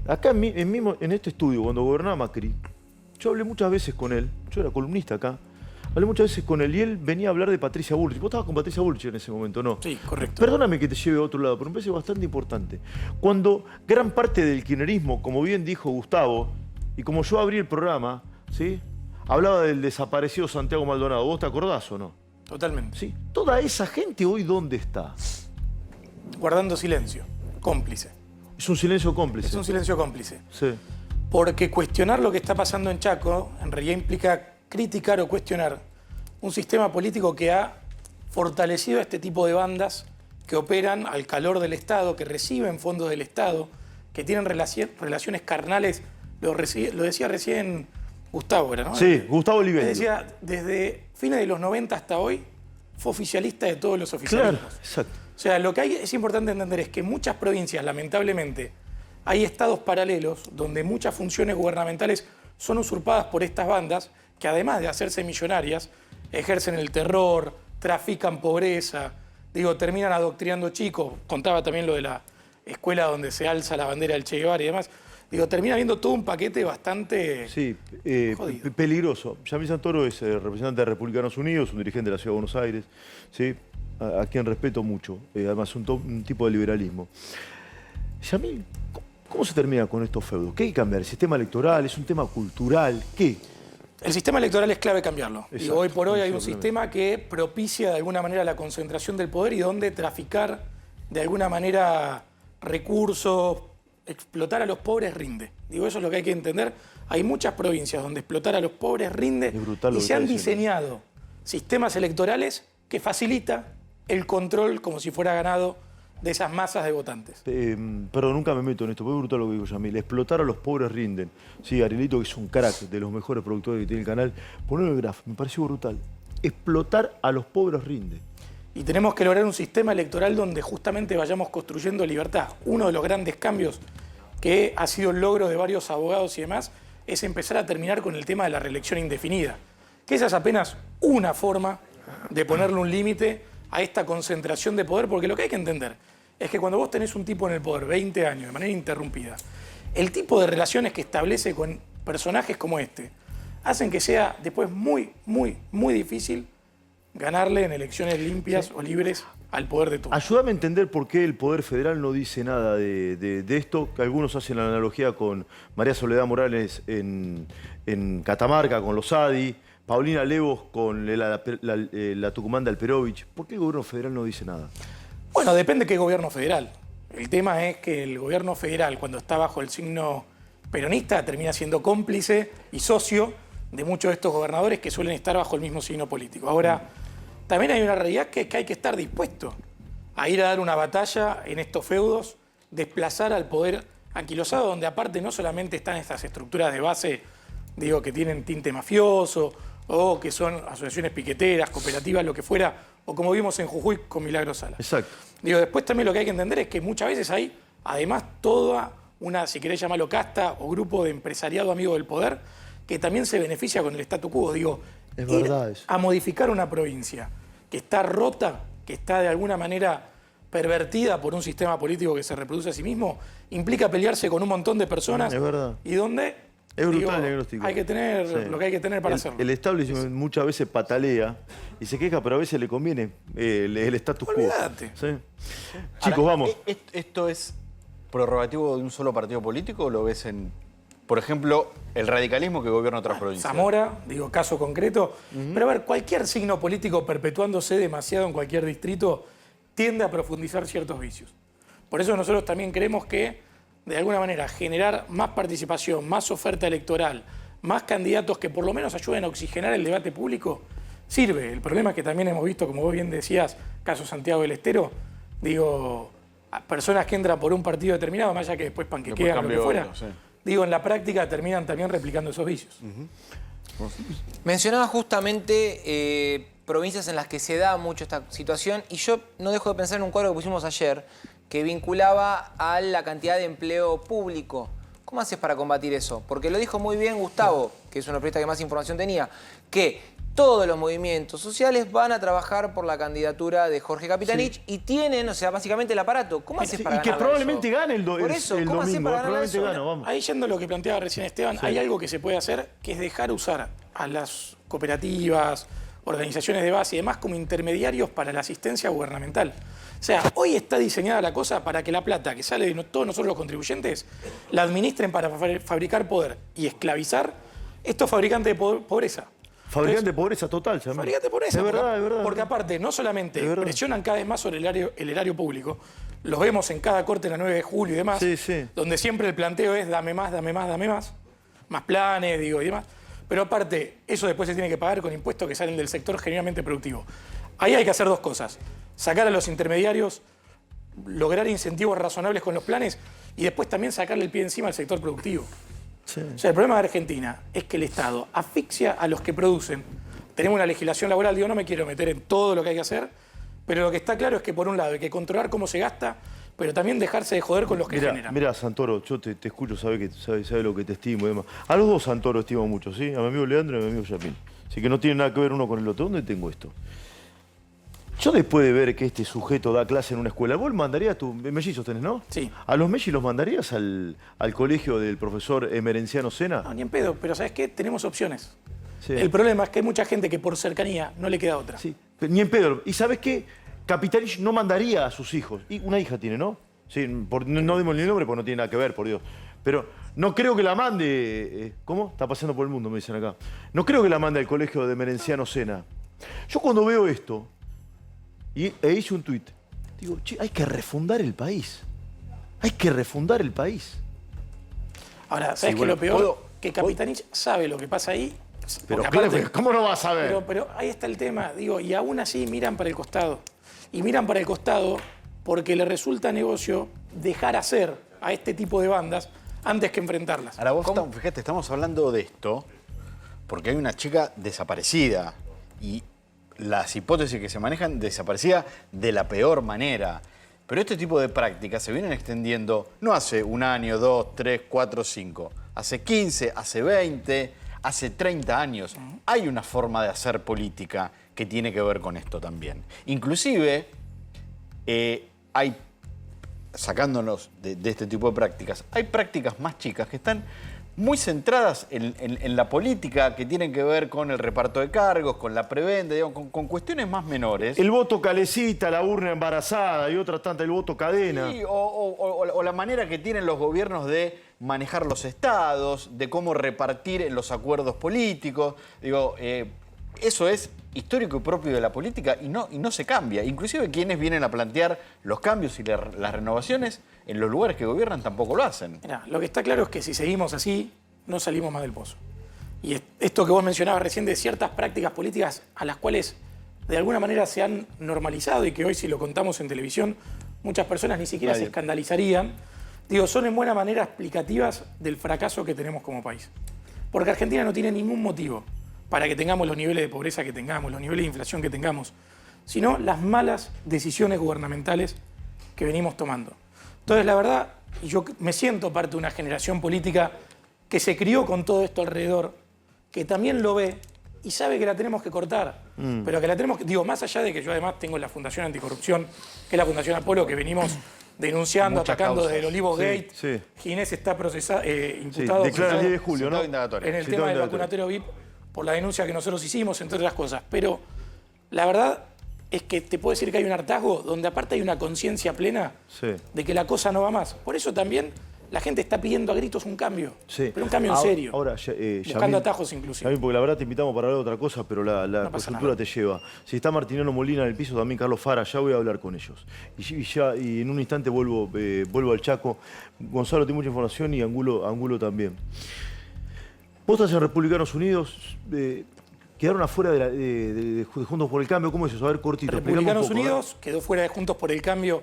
Acá en este estudio, cuando gobernaba Macri, yo hablé muchas veces con él, yo era columnista acá, hablé muchas veces con él y él venía a hablar de Patricia Bullrich. Vos estabas con Patricia Bullrich en ese momento, ¿no? Sí, correcto. Perdóname que te lleve a otro lado, pero me parece bastante importante. Cuando gran parte del kirchnerismo, como bien dijo Gustavo, y como yo abrí el programa, ¿sí?, hablaba del desaparecido Santiago Maldonado. ¿Vos te acordás o no? Totalmente. Sí. Toda esa gente hoy, ¿dónde está? Guardando silencio, cómplice. Es un silencio cómplice. Es un silencio cómplice. Sí. Porque cuestionar lo que está pasando en Chaco en realidad implica criticar o cuestionar un sistema político que ha fortalecido a este tipo de bandas que operan al calor del Estado, que reciben fondos del Estado, que tienen relaciones carnales. Lo decía recién Gustavo, ¿no? Sí, Gustavo Oliveira. Decía, desde fines de los 90 hasta hoy, fue oficialista de todos los oficialismos. Claro, exacto. O sea, lo que es importante entender es que en muchas provincias, lamentablemente, hay estados paralelos donde muchas funciones gubernamentales son usurpadas por estas bandas que, además de hacerse millonarias, ejercen el terror, trafican pobreza, terminan adoctrinando chicos. Contaba también lo de la escuela donde se alza la bandera del Che Guevara y demás. Termina viendo todo un paquete bastante peligroso. Yamil Santoro es representante de Republicanos Unidos, un dirigente de la Ciudad de Buenos Aires, ¿sí?, a quien respeto mucho, además un tipo de liberalismo. Yamil, ¿cómo se termina con estos feudos? ¿Qué hay que cambiar? ¿El sistema electoral? ¿Es un tema cultural? ¿Qué? El sistema electoral es clave cambiarlo. Hoy por hoy hay un sistema que propicia de alguna manera la concentración del poder y donde traficar de alguna manera recursos, explotar a los pobres rinde. Eso es lo que hay que entender. Hay muchas provincias donde explotar a los pobres rinde y se han diseñado sistemas electorales que facilita el control como si fuera ganado de esas masas de votantes. Perdón, nunca me meto en esto, porque es brutal lo que digo, Yamil. Explotar a los pobres rinden. Sí, Arielito, que es un crack de los mejores productores que tiene el canal, ponelo en el grafo, me pareció brutal. Explotar a los pobres rinde. Y tenemos que lograr un sistema electoral donde justamente vayamos construyendo libertad. Uno de los grandes cambios que ha sido el logro de varios abogados y demás es empezar a terminar con el tema de la reelección indefinida. Que esa es apenas una forma de ponerle un límite a esta concentración de poder, porque lo que hay que entender es que cuando vos tenés un tipo en el poder 20 años de manera interrumpida, el tipo de relaciones que establece con personajes como este hacen que sea después muy, muy, muy difícil ganarle en elecciones limpias o libres al poder de todos. Ayúdame a entender por qué el Poder Federal no dice nada de esto, que algunos hacen la analogía con María Soledad Morales en Catamarca, con los ADI, Paulina Levos con la Tucumán de Alperovich. ¿Por qué el gobierno federal no dice nada? Bueno, depende de qué gobierno federal. El tema es que el gobierno federal, cuando está bajo el signo peronista, termina siendo cómplice y socio de muchos de estos gobernadores que suelen estar bajo el mismo signo político. Ahora, también hay una realidad que es que hay que estar dispuesto a ir a dar una batalla en estos feudos, desplazar al poder anquilosado, donde aparte no solamente están estas estructuras de base, que tienen tinte mafioso, o que son asociaciones piqueteras, cooperativas, lo que fuera, o como vimos en Jujuy con Milagro Sala. Exacto. Después también lo que hay que entender es que muchas veces hay, además, toda una, si querés llamarlo casta, o grupo de empresariado amigo del poder, que también se beneficia con el statu quo. Es verdad eso. A modificar una provincia que está rota, que está de alguna manera pervertida por un sistema político que se reproduce a sí mismo, implica pelearse con un montón de personas. Es verdad. Y donde... Es brutal el diagnóstico. Hay que tener lo que hay que tener para hacerlo. El establishment muchas veces patalea y se queja, pero a veces le conviene el status quo. Olvídate. ¿Sí? Chicos, vamos. ¿Esto es prerrogativo de un solo partido político o lo ves en, por ejemplo, el radicalismo que gobierna otras provincias? Zamora, caso concreto. Pero a ver, cualquier signo político perpetuándose demasiado en cualquier distrito tiende a profundizar ciertos vicios. Por eso nosotros también creemos que de alguna manera, generar más participación, más oferta electoral, más candidatos que por lo menos ayuden a oxigenar el debate público, sirve. El problema es que también hemos visto, como vos bien decías, caso Santiago del Estero, a personas que entran por un partido determinado, más allá que después panquequean o lo que fuera, otro, sí. En la práctica terminan también replicando esos vicios. Mencionaba justamente provincias en las que se da mucho esta situación y yo no dejo de pensar en un cuadro que pusimos ayer que vinculaba a la cantidad de empleo público ¿Cómo haces para combatir eso? Porque lo dijo muy bien Gustavo, que es un periodista que más información tenía, que todos los movimientos sociales van a trabajar por la candidatura de Jorge Capitanich y tienen, o sea, básicamente el aparato. ¿Cómo haces para Y que ganarle probablemente eso? gane el Por eso, el ¿cómo haces domingo. para ganarle Probablemente eso? gana, vamos. Ahí yendo a lo que planteaba recién Esteban, hay algo que se puede hacer, que es dejar usar a las cooperativas, organizaciones de base y demás como intermediarios para la asistencia gubernamental. O sea, hoy está diseñada la cosa para que la plata que sale de todos nosotros los contribuyentes la administren para fabricar poder y esclavizar estos fabricantes de pobreza. Fabricante de pobreza total, Yamil. Fabricante de pobreza. Es verdad, es verdad. Porque aparte, no solamente Es verdad. presionan cada vez más sobre el erario público, los vemos en cada corte en la 9 de julio y demás, Sí, sí. donde siempre el planteo es dame más, dame más, dame más planes, digo, y demás. Pero aparte, eso después se tiene que pagar con impuestos que salen del sector genuinamente productivo. Ahí hay que hacer dos cosas. Sacar a los intermediarios, lograr incentivos razonables con los planes y después también sacarle el pie encima al sector productivo. Sí. O sea, el problema de Argentina es que el Estado asfixia a los que producen. Tenemos una legislación laboral, digo, no me quiero meter en todo lo que hay que hacer, pero lo que está claro es que por un lado hay que controlar cómo se gasta, pero también dejarse de joder con los que generan. Mira, Santoro, yo te escucho, sabe lo que te estimo y demás. A los dos Santoro estimo mucho, ¿sí? A mi amigo Leandro y a mi amigo Yamil. Así que no tiene nada que ver uno con el otro. ¿Dónde tengo esto? Yo después de ver que este sujeto da clase en una escuela, vos mandarías a tus mellizos tenés, ¿no? Sí. ¿A los mellizos los mandarías al colegio del profesor Emerenciano Sena? No, ni en pedo, pero ¿sabes qué? Tenemos opciones. Sí. El problema es que hay mucha gente que por cercanía no le queda otra. Sí, ni en pedo. ¿Y sabes qué? Capitanich no mandaría a sus hijos. Y una hija tiene, ¿no? Sí, no demos ni el nombre porque no tiene nada que ver, por Dios. Pero no creo que la mande... ¿Cómo? Está pasando por el mundo, me dicen acá. No creo que la mande al colegio de Emerenciano Sena. Yo cuando veo esto, e hice un tuit, digo, che, hay que refundar el país. Hay que refundar el país. Ahora, ¿sabes qué bueno, lo peor? puedo- Que Capitanich sabe lo que pasa ahí. Pero porque claro, aparte- ¿cómo no vas a ver? Pero ahí está el tema, digo, y aún así miran para el costado. Y miran para el costado porque le resulta negocio dejar hacer a este tipo de bandas antes que enfrentarlas. Ahora vos, fíjate, estamos hablando de esto porque hay una chica desaparecida y las hipótesis que se manejan desaparecida de la peor manera. Pero este tipo de prácticas se vienen extendiendo no hace un año, 2, 3, 4, 5. Hace 15, hace 20, hace 30 años. Hay una forma de hacer política que tiene que ver con esto también. Inclusive, hay, sacándonos de este tipo de prácticas, hay prácticas más chicas que están muy centradas en la política, que tienen que ver con el reparto de cargos, con la prebenda, digamos, con cuestiones más menores. El voto calecita, la urna embarazada y otra tanta, el voto cadena. Sí, o la manera que tienen los gobiernos de manejar los estados, de cómo repartir en los acuerdos políticos. Digo, eso es histórico y propio de la política y no se cambia. Inclusive quienes vienen a plantear los cambios y las renovaciones en los lugares que gobiernan tampoco lo hacen. Mirá, lo que está claro es que si seguimos así, no salimos más del pozo. Y esto que vos mencionabas recién de ciertas prácticas políticas a las cuales de alguna manera se han normalizado y que hoy si lo contamos en televisión, muchas personas ni siquiera se escandalizarían, digo, son en buena manera explicativas del fracaso que tenemos como país. Porque Argentina no tiene ningún motivo para que tengamos los niveles de pobreza que tengamos, los niveles de inflación que tengamos, sino las malas decisiones gubernamentales que venimos tomando. Entonces, la verdad, yo me siento parte de una generación política que se crió con todo esto alrededor, que también lo ve y sabe que la tenemos que cortar, pero que la tenemos que, digo, más allá de que yo además tengo la Fundación Anticorrupción, que es la Fundación Apolo, que venimos denunciando, Muchas atacando causas. desde el Olivo Sí, Gate. sí. Ginés está procesado, Sí, imputado declara el 10 de procesado julio, ¿no? Citado indagatorio. en el Sí, tema todo del indagatorio. vacunatorio VIP por la denuncia que nosotros hicimos, entre otras cosas. Pero la verdad es que te puedo decir que hay un hartazgo donde aparte hay una conciencia plena Sí. de que la cosa no va más. Por eso también la gente está pidiendo a gritos un cambio, Sí. pero un cambio en serio, Ahora, buscando atajos inclusive. Yamil, porque la verdad te invitamos para hablar de otra cosa, pero la No pasa coyuntura nada. te lleva. Si está Martiniano Molina en el piso, también Carlos Fara, ya voy a hablar con ellos. Y en un instante vuelvo al Chaco. Gonzalo tiene mucha información y Angulo también. Vos estás en Republicanos Unidos, quedaron afuera de Juntos por el Cambio. ¿Cómo es eso? A ver, cortito. explícame un Republicanos poco, a ver. Unidos quedó fuera de Juntos por el Cambio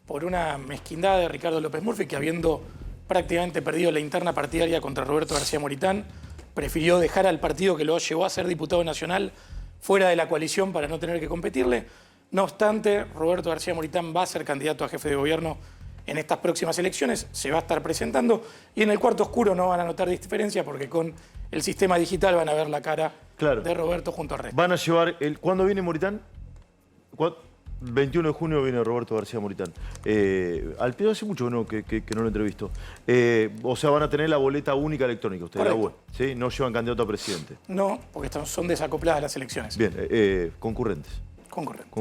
por una mezquindad de Ricardo López Murphy, que habiendo prácticamente perdido la interna partidaria contra Roberto García Moritán, prefirió dejar al partido que lo llevó a ser diputado nacional fuera de la coalición para no tener que competirle. No obstante, Roberto García Moritán va a ser candidato a jefe de gobierno en estas próximas elecciones se va a estar presentando y en el cuarto oscuro no van a notar diferencia porque con el sistema digital van a ver la cara Claro. de Roberto junto al resto. Van a llevar... ¿Cuándo viene Moritán? 21 de junio viene Roberto García Moritán. Al Pedo hace mucho que no lo entrevisto. O sea, van a tener la boleta única electrónica ustedes, la web. Correcto. ¿Sí? No llevan candidato a presidente. No, porque son desacopladas las elecciones. Bien, concurrentes. Concurrentes.